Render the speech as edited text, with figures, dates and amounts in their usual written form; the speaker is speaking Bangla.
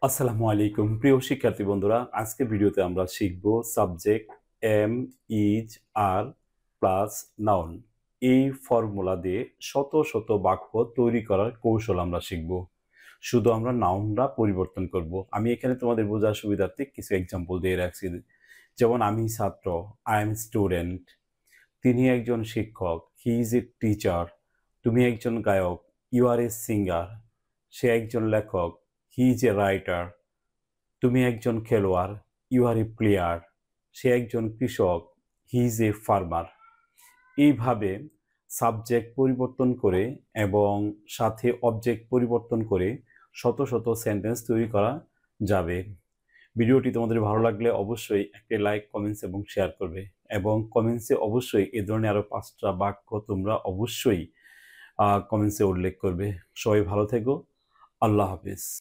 আসসালামু আলাইকুম প্রিয় শিক্ষার্থী বন্ধুরা, আজকে ভিডিওতে আমরা শিখব subject am, is, are plus noun. এই ফর্মুলা দিয়ে শত শত বাক্য তৈরি করার কৌশল আমরা শিখব। শুধু আমরা নাউনটা পরিবর্তন করব। আমি এখানে তোমাদের বোঝার সুবিধার্থে কিছু এক্সাম্পল দিয়ে রাখছি। যেমন আমি ছাত্র, আই এম স্টুডেন্ট। তিনি একজন শিক্ষক, হি ইজ এ টিচার। তুমি একজন গায়ক, ইউ আর এ সিঙ্গার। সে একজন লেখক, হি ইজ এ রাইটার। তুমি একজন খেলোয়াড়, ইউ আর এ প্লেয়ার। সে একজন কৃষক, হি ইজ এ ফার্মার। এইভাবে সাবজেক্ট পরিবর্তন করে এবং সাথে অবজেক্ট পরিবর্তন করে শত শত সেন্টেন্স তৈরি করা যাবে। ভিডিওটি তোমাদের ভালো লাগলে অবশ্যই একটি লাইক, কমেন্টস এবং শেয়ার করবে, এবং কমেন্টসে অবশ্যই এ ধরনের আরও 5টা বাক্য তোমরা অবশ্যই কমেন্টসে উল্লেখ করবে। সবাই ভালো থেকো। আল্লাহ হাফিজ।